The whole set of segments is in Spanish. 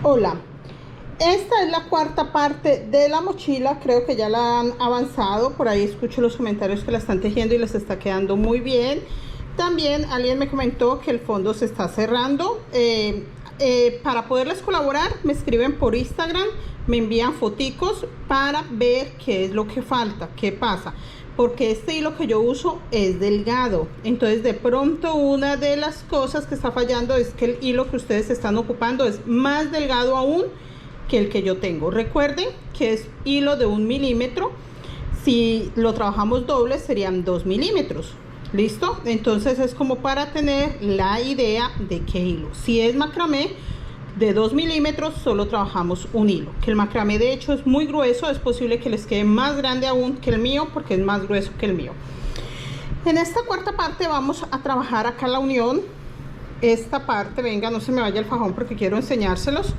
Hola, esta es la cuarta parte de la mochila, creo que ya la han avanzado, por ahí escucho los comentarios que la están tejiendo y les está quedando muy bien. También alguien me comentó que el fondo se está cerrando. Para poderles colaborar, me escriben por Instagram, me envían foticos para ver qué es lo que falta, qué pasa. Porque este hilo que yo uso es delgado, entonces de pronto una de las cosas que está fallando es que el hilo que ustedes están ocupando es más delgado aún que el que yo tengo. Recuerden que es hilo de 1 milímetro. Si lo trabajamos doble serían 2 milímetros. ¿Listo? Entonces es como para tener la idea de qué hilo. Si es macramé de 2 milímetros, solo trabajamos un hilo. Que el macramé de hecho es muy grueso, es posible que les quede más grande aún que el mío porque es más grueso que el mío. En esta cuarta parte vamos a trabajar acá la unión. Esta parte, venga, no se me vaya el fajón porque quiero enseñárselos.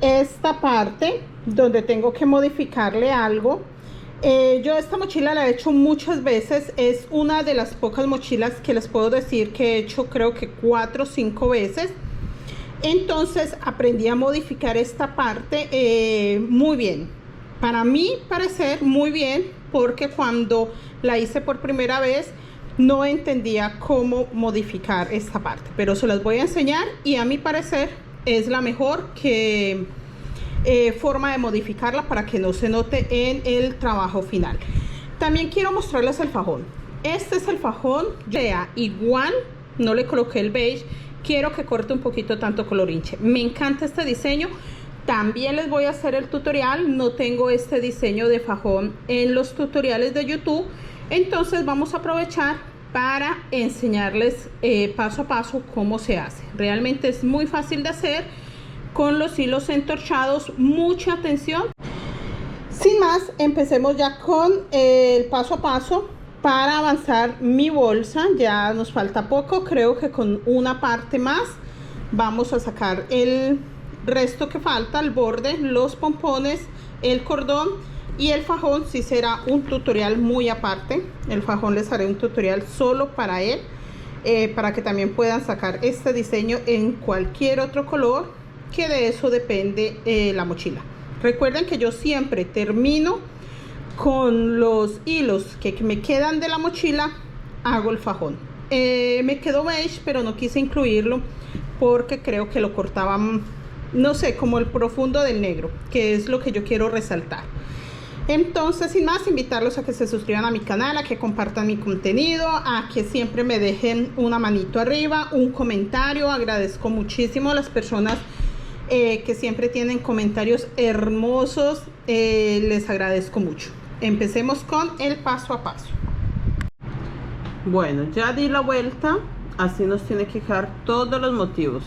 Esta parte donde tengo que modificarle algo. Yo esta mochila la he hecho muchas veces, es una de las pocas mochilas que les puedo decir que he hecho creo que 4 o 5 veces. Entonces aprendí a modificar esta parte muy bien, para mí parecer muy bien, porque cuando la hice por primera vez no entendía cómo modificar esta parte, pero se las voy a enseñar y a mi parecer es la mejor forma de modificarla para que no se note en el trabajo final. También quiero mostrarles el fajón. Este es el fajón, sea igual, no le coloqué el beige. Quiero que corte un poquito tanto colorinche. Me encanta este diseño. También les voy a hacer el tutorial. No tengo este diseño de fajón en los tutoriales de YouTube. Entonces vamos a aprovechar para enseñarles paso a paso cómo se hace. Realmente es muy fácil de hacer con los hilos entorchados. Mucha atención. Sin más, empecemos ya con el paso a paso. Para avanzar mi bolsa, ya nos falta poco, creo que con una parte más vamos a sacar el resto que falta, el borde, los pompones, el cordón y el fajón. Sí será un tutorial muy aparte, el fajón les haré un tutorial solo para él, para que también puedan sacar este diseño en cualquier otro color, que de eso depende la mochila. Recuerden que yo siempre termino con los hilos que me quedan de la mochila, hago el fajón. Me quedó beige, pero no quise incluirlo porque creo que lo cortaba, no sé, como el profundo del negro, que es lo que yo quiero resaltar. Entonces, sin más, invitarlos a que se suscriban a mi canal, a que compartan mi contenido, a que siempre me dejen una manito arriba, un comentario. Agradezco muchísimo a las personas que siempre tienen comentarios hermosos, les agradezco mucho. Empecemos con el paso a paso. Bueno, ya di la vuelta, así nos tiene que quedar todos los motivos,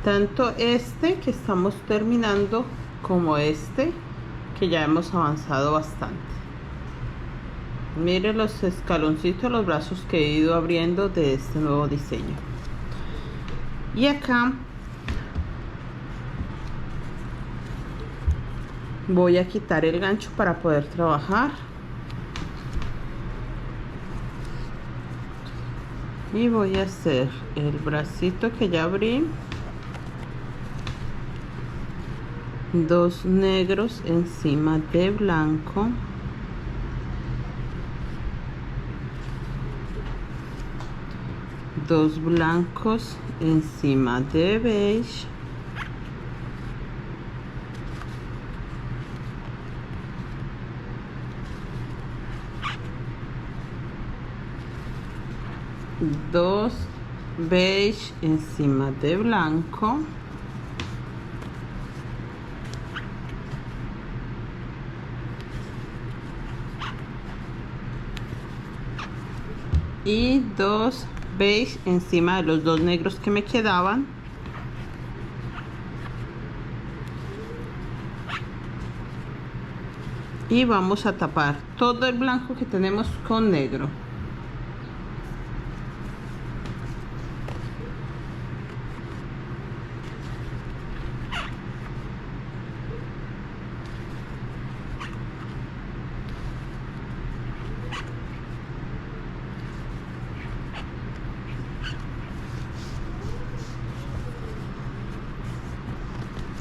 tanto este que estamos terminando como este que ya hemos avanzado bastante. Miren los escaloncitos, los brazos que he ido abriendo de este nuevo diseño. Y acá voy a quitar el gancho para poder trabajar. Y voy a hacer el bracito que ya abrí. 2 negros encima de blanco. Dos blancos encima de beige. Dos beige encima de blanco. Y 2 beige encima de los 2 negros que me quedaban. Y vamos a tapar todo el blanco que tenemos con negro.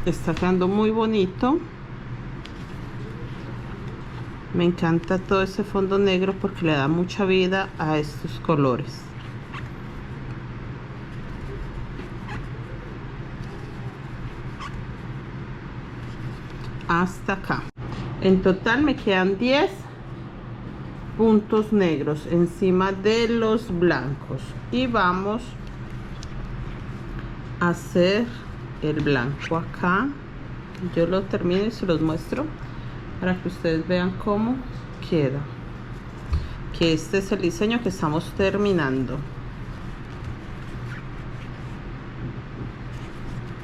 Está quedando muy bonito. Me encanta todo ese fondo negro porque le da mucha vida a estos colores. Hasta acá. En total me quedan 10 puntos negros encima de los blancos. Y vamos a hacer el blanco acá. Yo lo termino y se los muestro para que ustedes vean cómo queda, que este es el diseño que estamos terminando.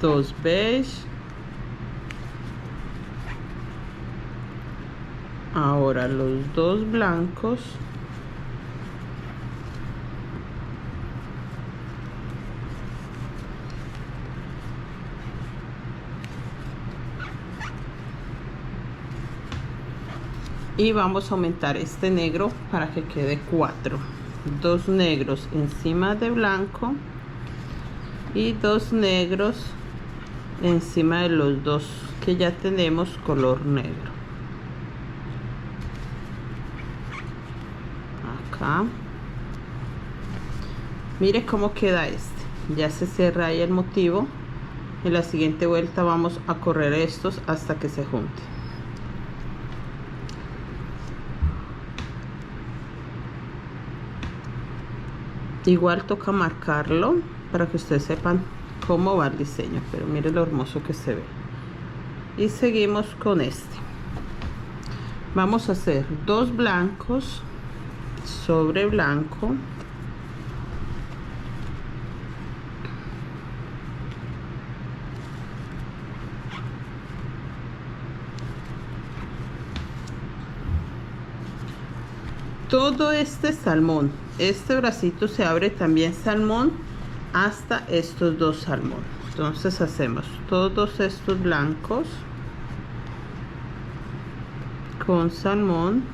2 beige, ahora los 2 blancos, y vamos a aumentar este negro para que quede 4. 2 negros encima de blanco y 2 negros encima de los 2 que ya tenemos color negro. Acá. Mire cómo queda este. Ya se cierra ahí el motivo. En la siguiente vuelta vamos a correr estos hasta que se junten. Igual toca marcarlo para que ustedes sepan cómo va el diseño, pero miren lo hermoso que se ve. Y seguimos con este. Vamos a hacer 2 blancos sobre blanco, todo este salmón, este bracito se abre también salmón hasta estos 2 salmón. Entonces hacemos todos estos blancos con salmón,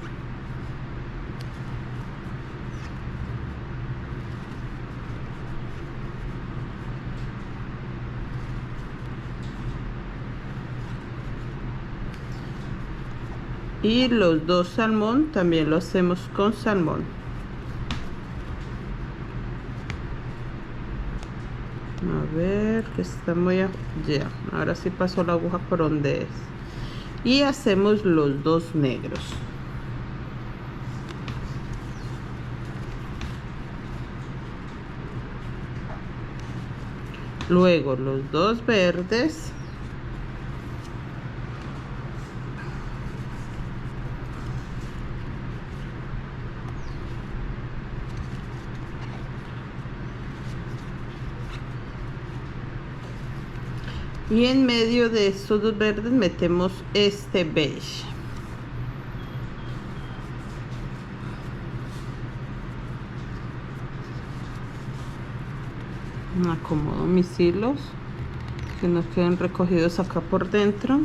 y los 2 salmón también lo hacemos con salmón. A ver, que está muy ya, ahora sí pasó la aguja por donde es. Y hacemos los 2 negros. Luego los 2 verdes. Y en medio de estos 2 verdes metemos este beige. Acomodo mis hilos que no queden recogidos acá por dentro.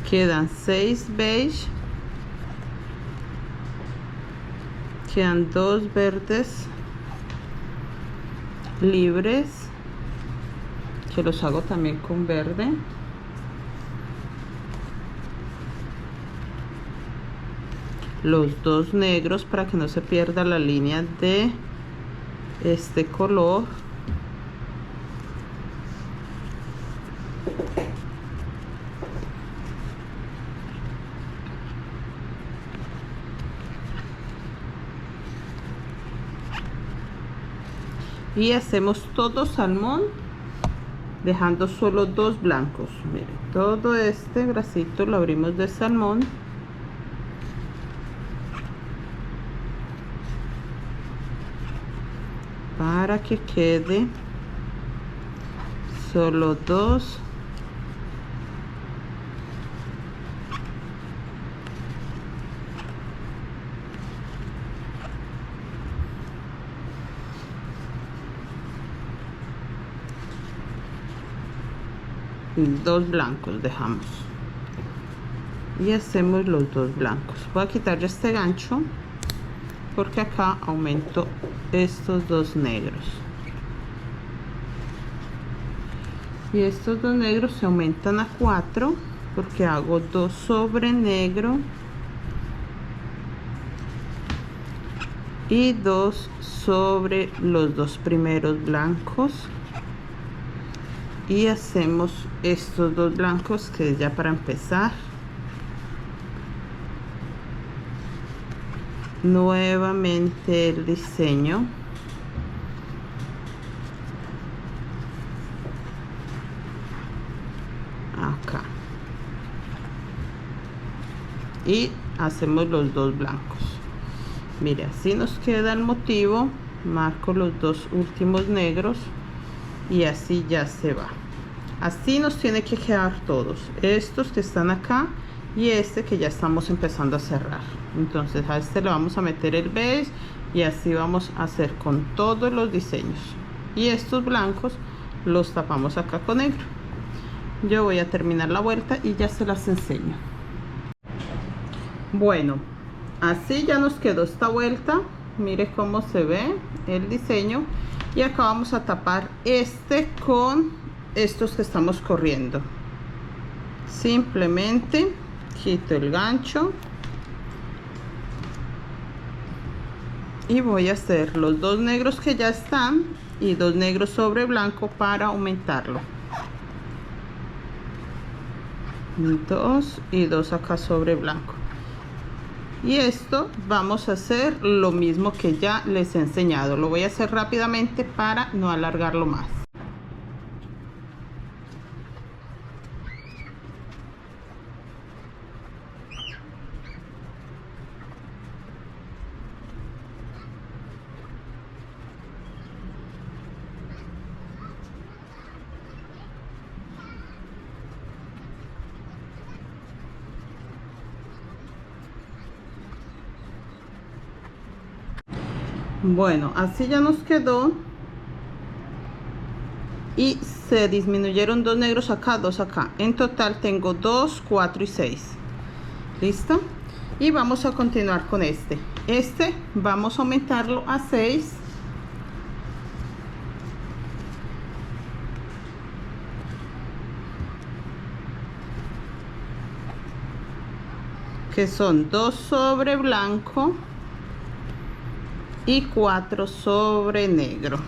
Quedan 6 beige. Quedan 2 verdes libres, que los hago también con verde. Los 2 negros para que no se pierda la línea de este color. Y hacemos todo salmón dejando solo 2 blancos. Miren, todo este bracito lo abrimos de salmón para que quede solo 2 blancos dejamos. y hacemos los dos blancos. Voy a quitar ya este gancho porque acá aumento estos dos negros, y estos dos negros se aumentan a 4 porque hago 2 sobre negro y 2 sobre los dos primeros blancos, y hacemos estos dos blancos, que es ya para empezar nuevamente el diseño. Acá, y hacemos los dos blancos. Mire, así nos queda el motivo. Marco los dos últimos negros y así ya se va. Así nos tiene que quedar todos estos que están acá y este que ya estamos empezando a cerrar. Entonces a este le vamos a meter el beige y así vamos a hacer con todos los diseños, y estos blancos los tapamos acá con negro. Yo voy a terminar la vuelta y ya se las enseño. Bueno, así ya nos quedó esta vuelta. Mire cómo se ve el diseño, y acá vamos a tapar este con estos que estamos corriendo. Simplemente quito el gancho y voy a hacer los dos negros que ya están y dos negros sobre blanco para aumentarlo. 2 y 2 acá sobre blanco, y esto vamos a hacer lo mismo que ya les he enseñado. Lo voy a hacer rápidamente para no alargarlo más. Bueno, así ya nos quedó, y se disminuyeron dos negros acá, dos acá. En total tengo 2, 4 y 6. ¿Listo? Y vamos a continuar con este. Este vamos a aumentarlo a 6. Que son 2 sobre blanco y 4 sobre negro.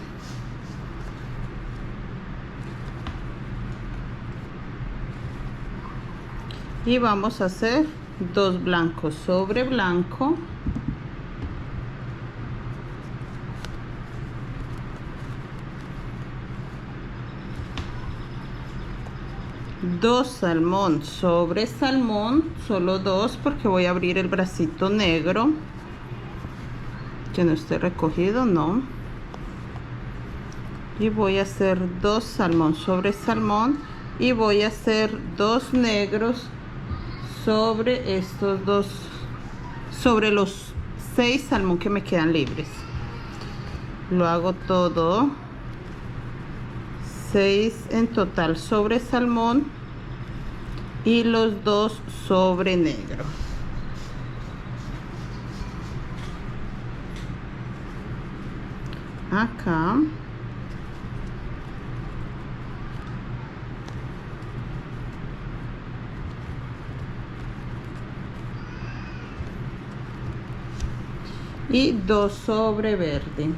Y vamos a hacer 2 blancos sobre blanco, dos salmón sobre salmón, solo 2 porque voy a abrir el bracito negro que no esté recogido, no, y voy a hacer 2 salmón sobre salmón, y voy a hacer 2 negros sobre estos dos, sobre los 6 salmón que me quedan libres. Lo hago todo 6 en total sobre salmón y los 2 sobre negro. Acá y 2 sobre verde.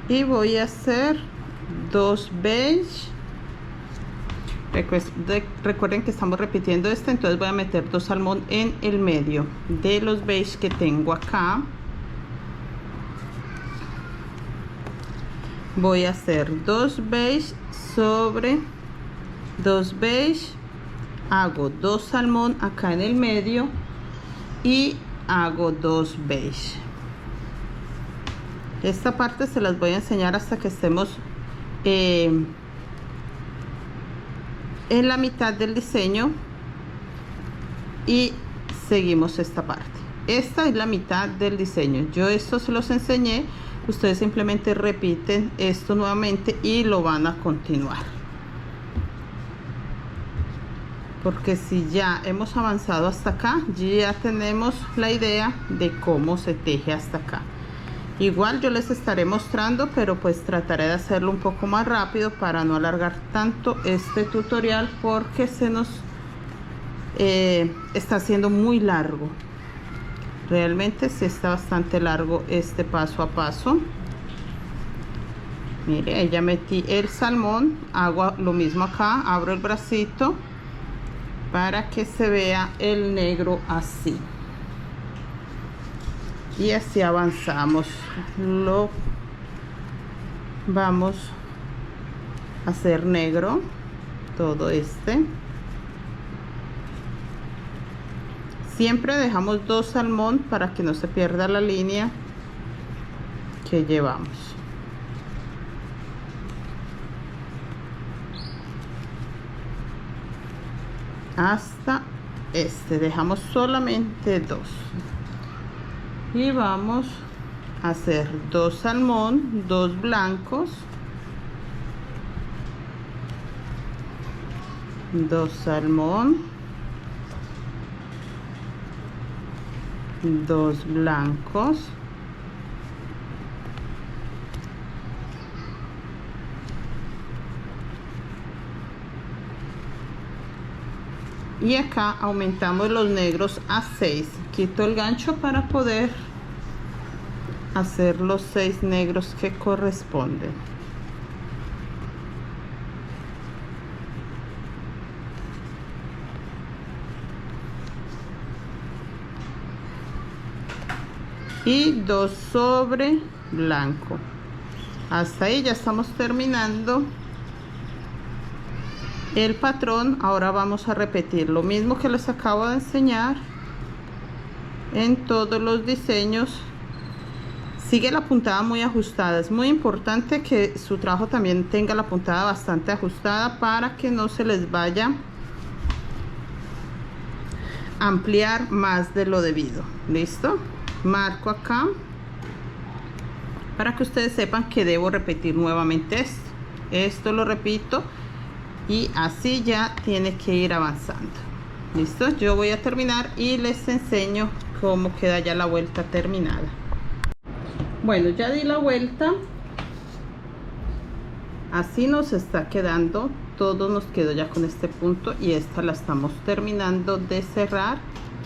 Y voy a hacer 2 beige. Recuerden que estamos repitiendo este, entonces voy a meter 2 salmón en el medio de los beige que tengo acá. Voy a hacer 2 beige sobre 2 beige, hago 2 salmón acá en el medio y hago 2 beige. Esta parte se las voy a enseñar hasta que estemos en la mitad del diseño, y seguimos esta parte. Esta es la mitad del diseño. Yo esto se los enseñé ustedes simplemente repiten esto nuevamente y lo van a continuar, porque si ya hemos avanzado hasta acá, ya tenemos la idea de cómo se teje hasta acá. Igual yo les estaré mostrando, pero pues trataré de hacerlo un poco más rápido para no alargar tanto este tutorial, porque se nos está haciendo muy largo. Realmente sí está bastante largo este paso a paso. Mire, ya metí el salmón, hago lo mismo acá, abro el bracito para que se vea el negro así. Y así avanzamos. Lo vamos a hacer negro todo este. Siempre dejamos 2 salmón para que no se pierda la línea que llevamos. Hasta este dejamos solamente 2. Y vamos a hacer 2 salmón, 2 blancos, 2 salmón, 2 blancos, y acá aumentamos los negros a 6. Quito el gancho para poder hacer los 6 negros que corresponden. Y 2 sobre blanco. Hasta ahí ya estamos terminando el patrón. Ahora vamos a repetir lo mismo que les acabo de enseñar en todos los diseños. Sigue la puntada muy ajustada. Es muy importante que su trabajo también tenga la puntada bastante ajustada para que no se les vaya a ampliar más de lo debido. ¿Listo? Marco acá para que ustedes sepan que debo repetir nuevamente esto lo repito, y así ya tiene que ir avanzando. Listo, yo voy a terminar y les enseño cómo queda ya la vuelta terminada. Bueno, ya di la vuelta, así nos está quedando. Todo nos quedó ya con este punto, y esta la estamos terminando de cerrar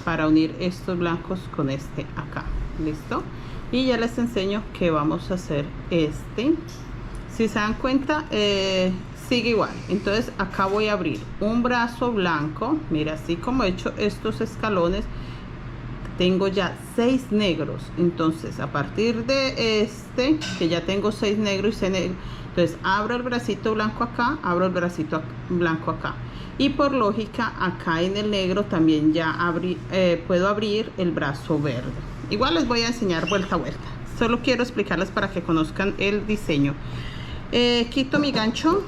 para unir estos blancos con este acá. Listo, y ya les enseño que vamos a hacer este. Si se dan cuenta, sigue igual. Entonces acá voy a abrir un brazo blanco. Mira, así como he hecho estos escalones, tengo ya 6 negros. Entonces a partir de este, que ya tengo 6 negros y 6 negros, entonces abro el bracito blanco acá, abro el bracito blanco acá, y por lógica acá en el negro también ya puedo abrir el brazo verde. Igual les voy a enseñar vuelta a vuelta, solo quiero explicarles para que conozcan el diseño. Quito mi gancho,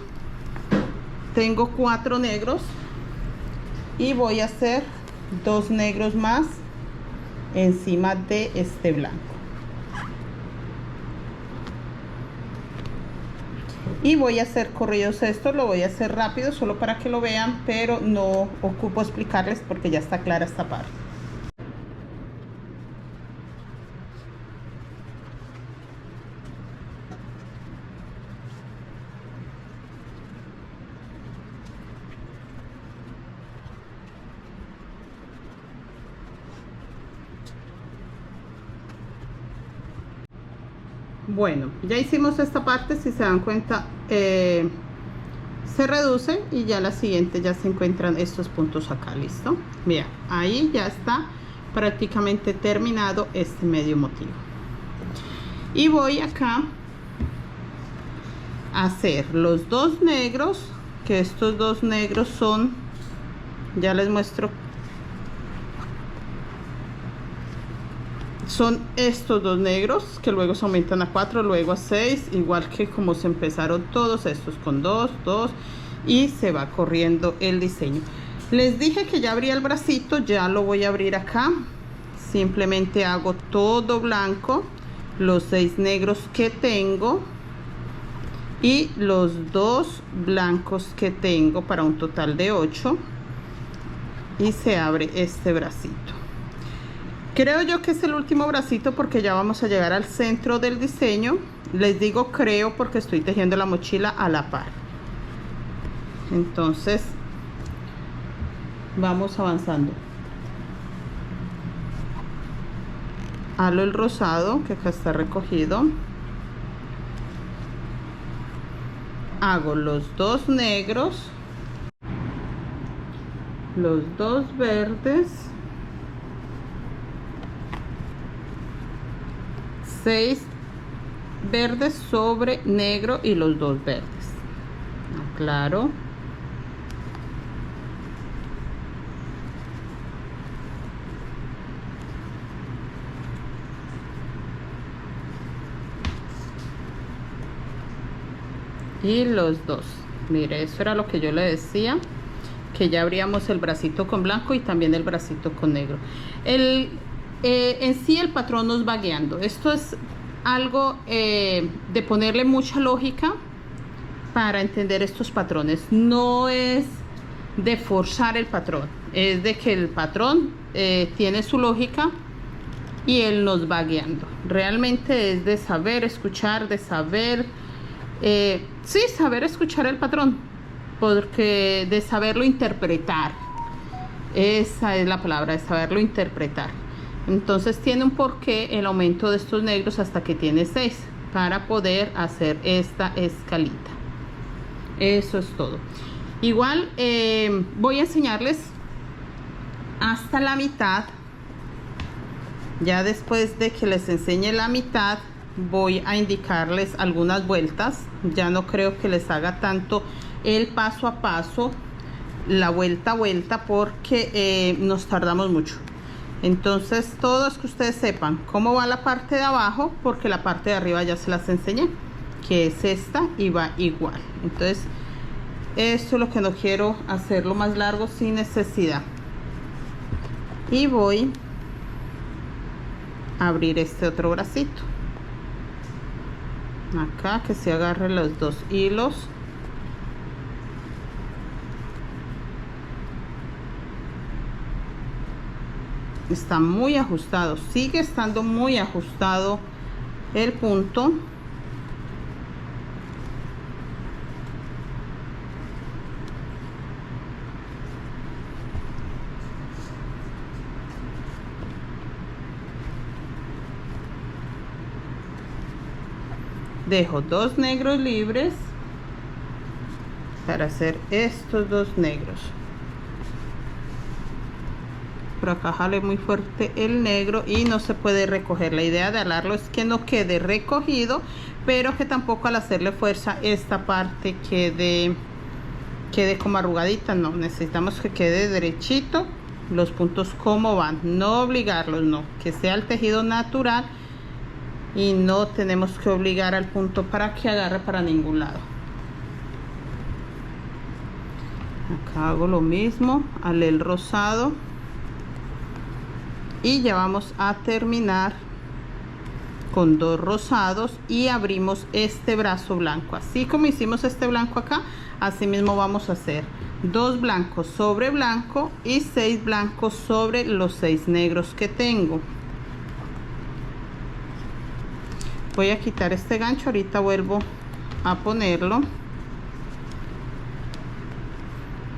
tengo 4 negros y voy a hacer 2 negros más encima de este blanco, y voy a hacer corridos. Esto lo voy a hacer rápido solo para que lo vean, pero no ocupo explicarles porque ya está clara esta parte. Bueno, ya hicimos esta parte. Si se dan cuenta, se reduce, y ya la siguiente ya se encuentran estos puntos acá. Listo, mira, ahí ya está prácticamente terminado este medio motivo. Y voy acá a hacer los 2 negros, que estos 2 negros son, ya les muestro, son estos 2 negros que luego se aumentan a 4, luego a 6, igual que como se empezaron todos estos, con 2, 2, y se va corriendo el diseño. Les dije que ya abría el bracito, ya lo voy a abrir acá. Simplemente hago todo blanco los 6 negros que tengo y los 2 blancos que tengo para un total de 8, y se abre este bracito. Creo yo que es el último bracito porque ya vamos a llegar al centro del diseño. Les digo creo porque estoy tejiendo la mochila a la par. Entonces vamos avanzando. Halo el rosado que acá está recogido, hago los 2 negros, los 2 verdes, 6 verdes sobre negro y los 2 verdes. Aclaro. Y los 2. Mire, eso era lo que yo le decía, que ya abríamos el bracito con blanco y también el bracito con negro. En sí el patrón nos va guiando. Esto es algo de ponerle mucha lógica para entender estos patrones. No es de forzar el patrón, es de que el patrón tiene su lógica y él nos va guiando. Realmente es de saber escuchar, de saber, sí, saber escuchar el patrón, porque de saberlo interpretar. Esa es la palabra, de saberlo interpretar. Entonces tiene un porqué el aumento de estos negros hasta que tiene 6 para poder hacer esta escalita. Eso es todo. Igual voy a enseñarles hasta la mitad. Ya después de que les enseñe la mitad, voy a indicarles algunas vueltas. Ya no creo que les haga tanto el paso a paso, la vuelta a vuelta, porque nos tardamos mucho. Entonces todo es que ustedes sepan cómo va la parte de abajo, porque la parte de arriba ya se las enseñé, que es esta y va igual. Entonces esto es lo que no quiero hacerlo más largo sin necesidad. Y voy a abrir este otro bracito acá, que se agarre los 2 hilos. Está muy ajustado, sigue estando muy ajustado el punto. Dejo 2 negros libres para hacer estos 2 negros. Por acá jale muy fuerte el negro y no se puede recoger. La idea de alarlo es que no quede recogido, pero que tampoco al hacerle fuerza esta parte quede como arrugadita. No, necesitamos que quede derechito los puntos como van, no obligarlos, no, que sea el tejido natural y no tenemos que obligar al punto para que agarre para ningún lado. Acá hago lo mismo, ale el rosado. Y ya vamos a terminar con 2 rosados y abrimos este brazo blanco. Así como hicimos este blanco acá, así mismo vamos a hacer 2 blancos sobre blanco y 6 blancos sobre los 6 negros que tengo. Voy a quitar este gancho, ahorita vuelvo a ponerlo.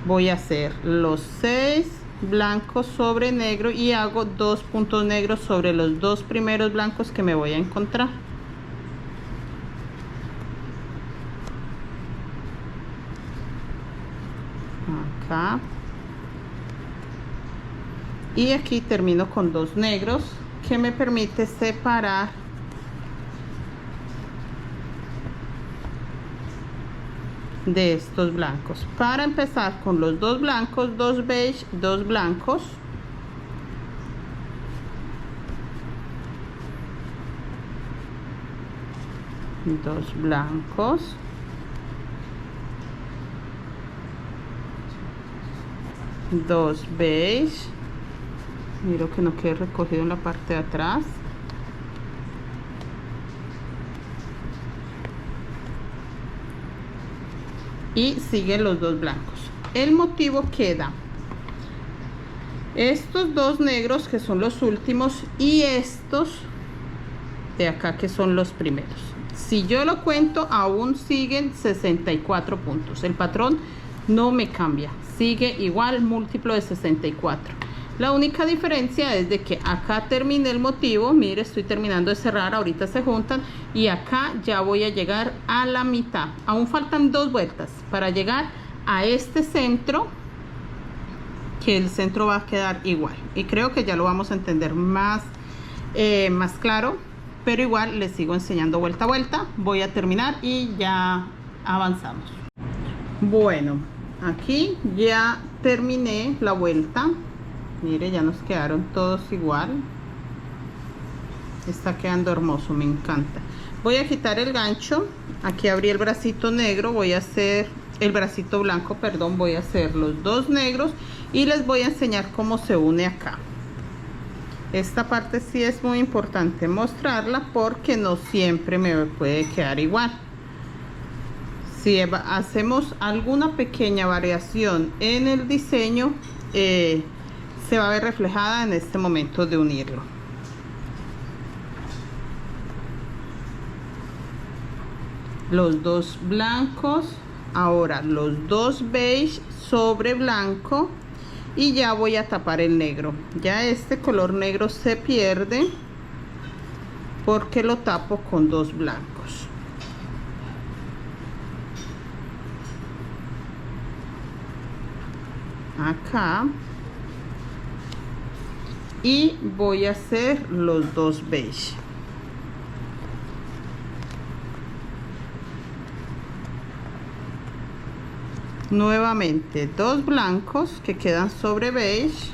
Voy a hacer los 6 blancos sobre negro y hago 2 puntos negros sobre los 2 primeros blancos que me voy a encontrar. Acá. Y aquí termino con 2 negros que me permite separar de estos blancos. Para empezar con los 2 blancos, 2 beige, 2 blancos, dos blancos, dos beige, miro que no quede recogido en la parte de atrás, y siguen los dos blancos. El motivo queda estos dos negros que son los últimos y estos de acá que son los primeros. Si yo lo cuento, aún siguen 64 puntos. El patrón no me cambia, sigue igual, múltiplo de 64. La única diferencia es de que acá terminé el motivo, mire, estoy terminando de cerrar, ahorita se juntan, y acá ya voy a llegar a la mitad. Aún faltan 2 vueltas para llegar a este centro, que el centro va a quedar igual. Y creo que ya lo vamos a entender más claro, pero igual les sigo enseñando vuelta a vuelta. Voy a terminar y ya avanzamos. Bueno, aquí ya terminé la vuelta. Mire, ya nos quedaron todos igual. Está quedando hermoso, me encanta. Voy a quitar el gancho. Aquí abrí el bracito negro, voy a hacer el bracito blanco, perdón, voy a hacer los dos negros y les voy a enseñar cómo se une acá. Esta parte sí es muy importante mostrarla porque no siempre me puede quedar igual. Si hacemos alguna pequeña variación en el diseño, se va a ver reflejada en este momento de unirlo. Los dos blancos, ahora los dos beige sobre blanco, y ya voy a tapar el negro. Ya este color negro se pierde porque lo tapo con dos blancos. Acá, y voy a hacer los dos beige. Nuevamente dos blancos que quedan sobre beige,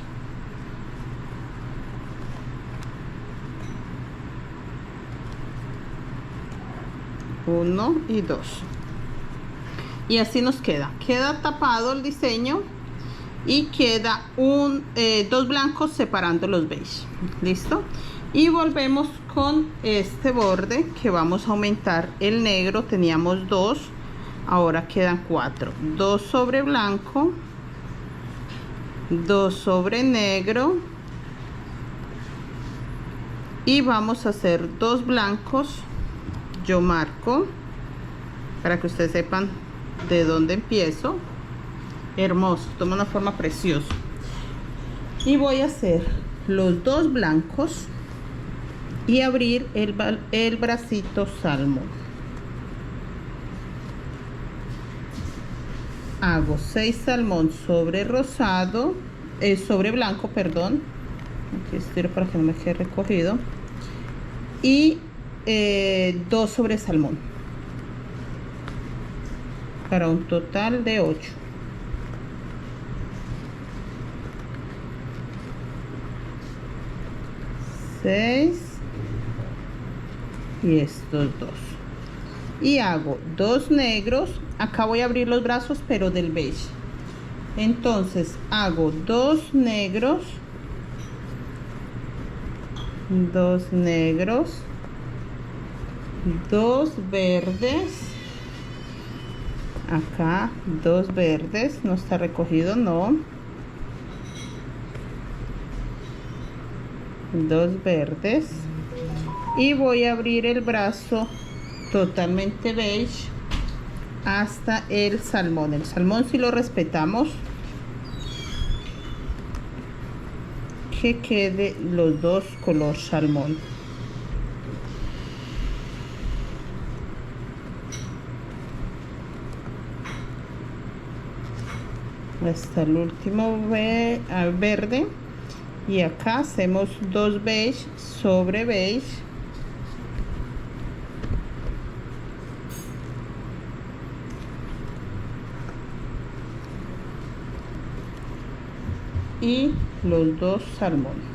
uno y dos, y así nos queda tapado el diseño y queda dos blancos separando los beige. Listo, y volvemos con este borde que vamos a aumentar el negro. Teníamos dos, ahora quedan 4, 2 sobre blanco, 2 sobre negro, y vamos a hacer dos blancos. Yo marco para que ustedes sepan de dónde empiezo. Hermoso, toma una forma preciosa. Y voy a hacer los dos blancos y abrir el bracito salmón. Hago 6 salmón sobre rosado, sobre blanco, perdón. Aquí estiro para que no me quede recogido. Y 2 sobre salmón, para un total de 8. Y estos dos, y hago dos negros. Acá voy a abrir los brazos pero del beige, entonces hago dos negros, dos negros, dos verdes, acá dos verdes, no está recogido, no, dos verdes, y voy a abrir el brazo totalmente beige hasta el salmón. El salmón si lo respetamos, que quede los dos color salmón. Hasta el último verde, y acá hacemos dos beige sobre beige, y los dos salmón.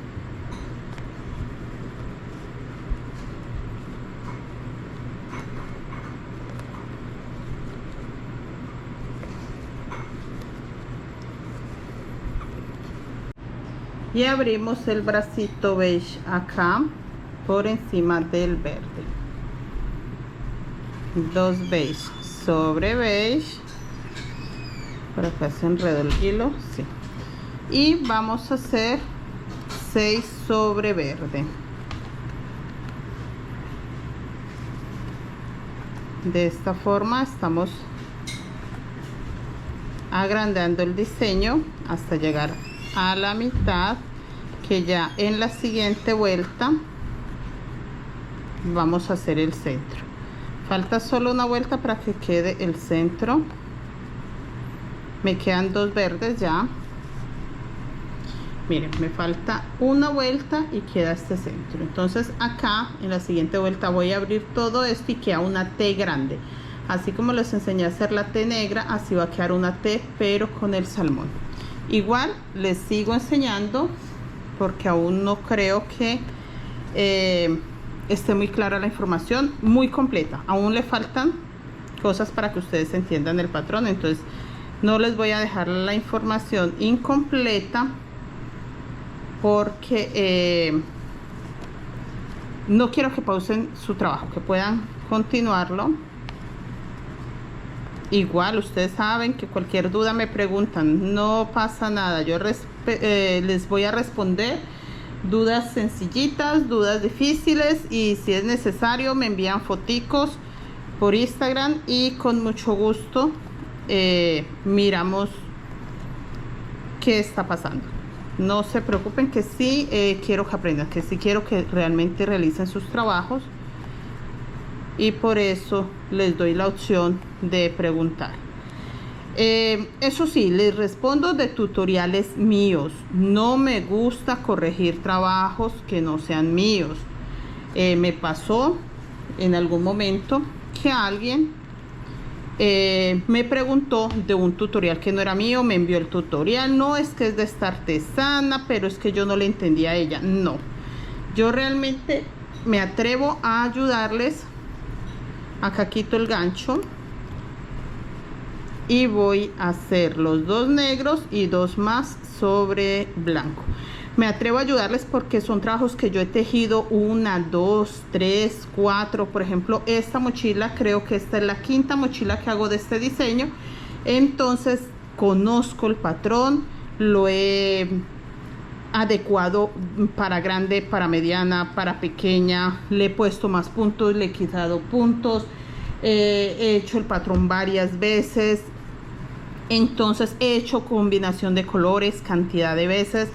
Y abrimos el bracito beige acá por encima del verde. Dos beige sobre beige, Por acá se enredó el hilo, sí. Y vamos a hacer 6 sobre verde. De esta forma estamos agrandando el diseño hasta llegar a la mitad, que ya en la siguiente vuelta vamos a hacer el centro. Falta solo una vuelta para que quede el centro. Me quedan 2 verdes ya. Miren, me falta una vuelta y queda este centro. Entonces acá en la siguiente vuelta voy a abrir todo esto y queda una T grande. Así como les enseñé a hacer la T negra, así va a quedar una T, pero con el salmón. Igual les sigo enseñando porque aún no creo que esté muy clara la información, muy completa. Aún le faltan cosas para que ustedes entiendan el patrón. Entonces no les voy a dejar la información incompleta porque no quiero que pausen su trabajo, que puedan continuarlo. Igual ustedes saben que cualquier duda me preguntan, no pasa nada, yo les voy a responder dudas sencillitas, dudas difíciles, y si es necesario me envían foticos por Instagram y con mucho gusto miramos qué está pasando. No se preocupen, que sí quiero que aprendan, que sí quiero que realmente realicen sus trabajos, y por eso les doy la opción de preguntar. Eso sí, les respondo de tutoriales míos. No me gusta corregir trabajos que no sean míos. Me pasó en algún momento que alguien me preguntó de un tutorial que no era mío, me envió el tutorial. No es que es de esta artesana, pero es que yo no le entendía a ella. No, yo realmente me atrevo a ayudarles. Acá quito el gancho y voy a hacer los 2 negros y 2 más sobre blanco. Me atrevo a ayudarles porque son trabajos que yo he tejido 1, 2, 3, 4. Por ejemplo, esta mochila, creo que esta es la 5ª mochila que hago de este diseño. Entonces conozco el patrón, lo he adecuado para grande, para mediana, para pequeña. Le he puesto más puntos, le he quitado puntos, he hecho el patrón varias veces. Entonces he hecho combinación de colores cantidad de veces.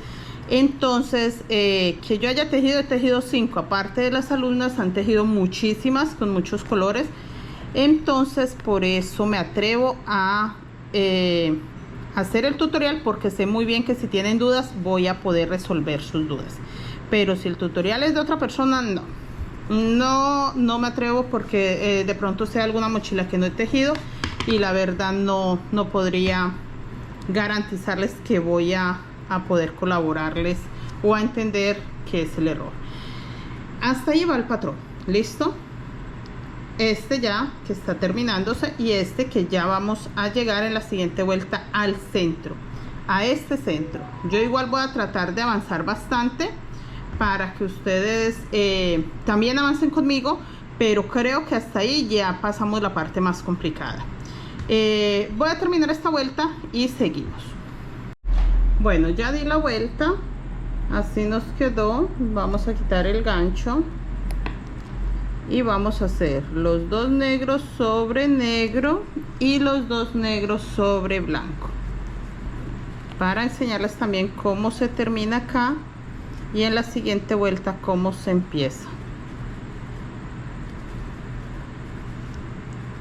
Entonces que yo haya tejido, he tejido 5, aparte de las alumnas han tejido muchísimas con muchos colores. Entonces por eso me atrevo a hacer el tutorial, porque sé muy bien que si tienen dudas voy a poder resolver sus dudas. Pero si el tutorial es de otra persona, no me atrevo, porque de pronto sea alguna mochila que no he tejido y la verdad no podría garantizarles que voy a poder colaborarles o a entender qué es el error. Hasta ahí va el patrón, listo. Este ya que está terminándose, y este que ya vamos a llegar en la siguiente vuelta al centro, a este centro. Yo igual voy a tratar de avanzar bastante para que ustedes también avancen conmigo, pero creo que hasta ahí ya pasamos la parte más complicada. Voy a terminar esta vuelta y seguimos. Bueno, ya di la vuelta, así nos quedó. Vamos a quitar el gancho y vamos a hacer los 2 negros sobre negro y los 2 negros sobre blanco, para enseñarles también cómo se termina acá y en la siguiente vuelta cómo se empieza.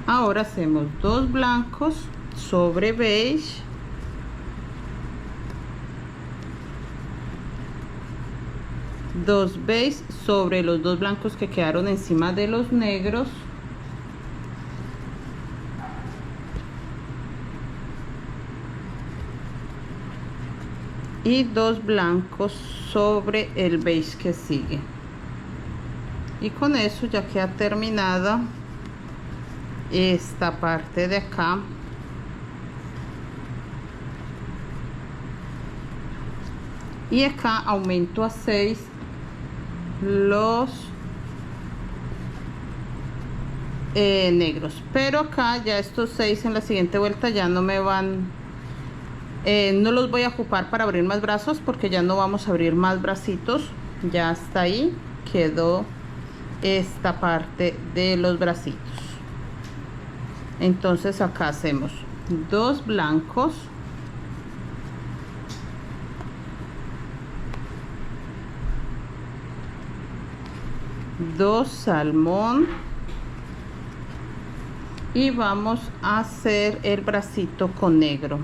Ahora hacemos 2 blancos sobre beige, dos beige sobre los 2 blancos que quedaron encima de los negros, y 2 blancos sobre el beige que sigue. Y con eso ya queda terminada esta parte de acá. Y acá aumento a 6 los negros, pero acá ya estos 6 en la siguiente vuelta ya no me van No los voy a ocupar para abrir más brazos porque ya no vamos a abrir más bracitos. Ya hasta ahí quedó esta parte de los bracitos. Entonces acá hacemos 2 blancos, dos salmón y vamos a hacer el bracito con negro.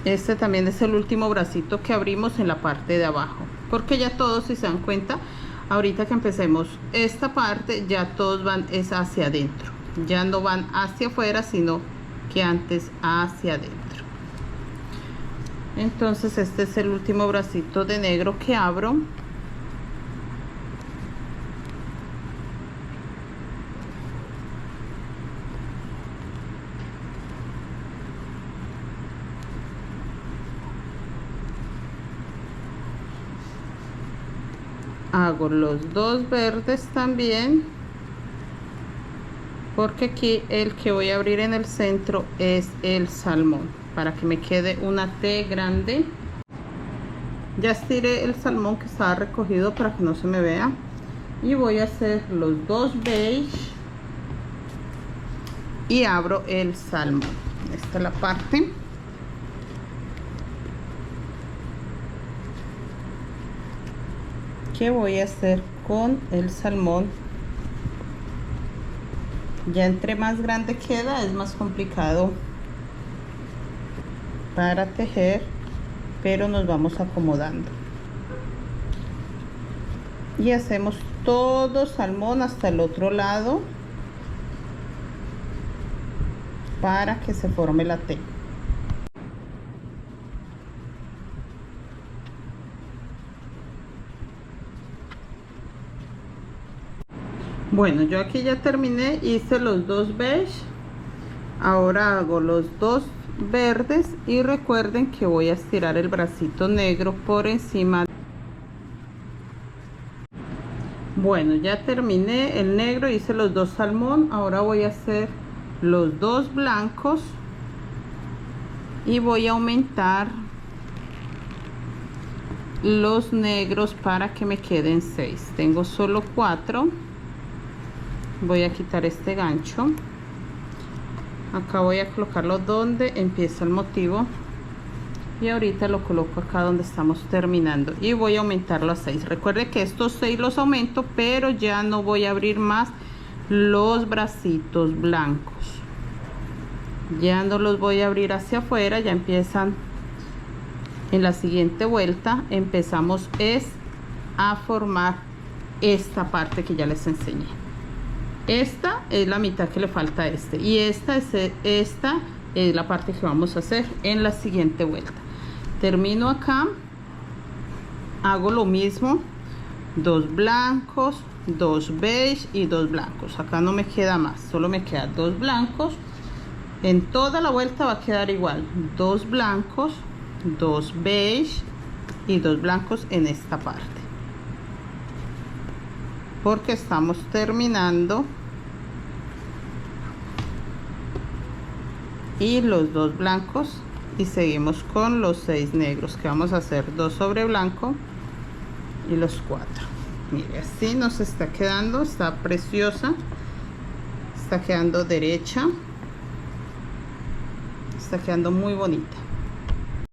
Este también es el último bracito que abrimos en la parte de abajo, porque ya todos, si se dan cuenta, ahorita que empecemos esta parte, ya todos van es hacia adentro, ya no van hacia afuera, sino que antes hacia adentro. Entonces este es el último bracito de negro que abro. Hago los 2 verdes también, porque aquí el que voy a abrir en el centro es el salmón, para que me quede una T grande. Ya estiré el salmón que estaba recogido para que no se me vea, y voy a hacer los 2 beige y abro el salmón. Esta es la parte. Que voy a hacer con el salmón. Ya entre más grande queda es más complicado para tejer, pero nos vamos acomodando y hacemos todo salmón hasta el otro lado para que se forme la T. Bueno, yo aquí ya terminé, hice los 2 beige, ahora hago los 2 verdes y recuerden que voy a estirar el bracito negro por encima. Bueno, ya terminé el negro, hice los 2 salmón, ahora voy a hacer los 2 blancos y voy a aumentar los negros para que me queden 6. Tengo solo 4. Voy a quitar este gancho. Acá voy a colocarlo donde empieza el motivo y ahorita lo coloco acá donde estamos terminando y voy a aumentarlo a 6. Recuerde que estos 6 los aumento, pero ya no voy a abrir más los bracitos blancos, ya no los voy a abrir hacia afuera. Ya empiezan en la siguiente vuelta, empezamos es a formar esta parte que ya les enseñé. Esta es la mitad que le falta a este, y esta es la parte que vamos a hacer en la siguiente vuelta. Termino acá, hago lo mismo, 2 blancos, 2 beige y 2 blancos. Acá no me queda más, solo me quedan 2 blancos. En toda la vuelta va a quedar igual, 2 blancos, 2 beige y 2 blancos en esta parte, porque estamos terminando. Y los 2 blancos y seguimos con los 6 negros, que vamos a hacer 2 sobre blanco y los 4. Mire, así nos está quedando, está preciosa, está quedando derecha, está quedando muy bonita.